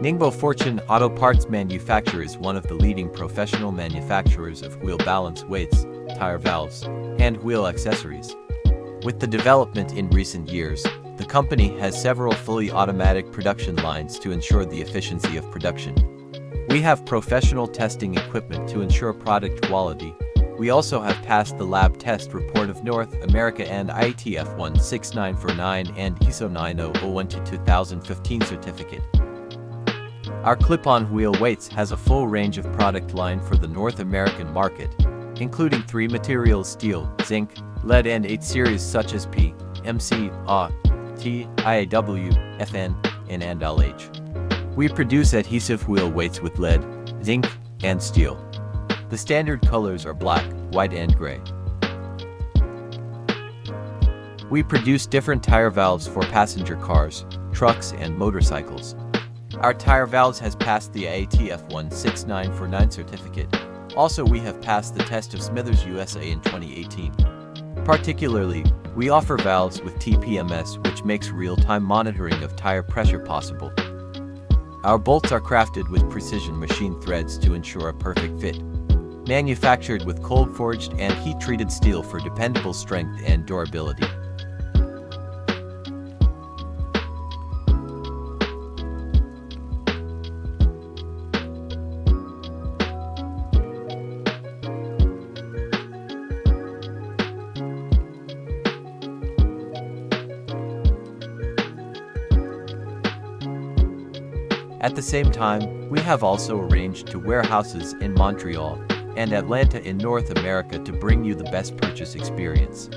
Ningbo Fortune Auto Parts Manufacturer is one of the leading professional manufacturers of wheel balance weights, tire valves, and wheel accessories. With the development in recent years, the company has several fully automatic production lines to ensure the efficiency of production. We have professional testing equipment to ensure product quality. We also have passed the lab test report of North America and IATF 16949 and ISO 9001 2015 certificate. Our clip-on wheel weights has a full range of product line for the North American market, including 3 materials: steel, zinc, lead and 8 series such as P, MC, A, T, IAW, FN, and LH. We produce adhesive wheel weights with lead, zinc, and steel. The standard colors are black, white and gray. We produce different tire valves for passenger cars, trucks and motorcycles. Our tire valves has passed the IATF 16949 certificate. Also, we have passed the test of Smithers USA in 2018. Particularly, we offer valves with TPMS, which makes real-time monitoring of tire pressure possible. Our bolts are crafted with precision machine threads to ensure a perfect fit. Manufactured with cold-forged and heat-treated steel for dependable strength and durability. At the same time, we have also arranged to warehouses in Montreal and Atlanta in North America to bring you the best purchase experience.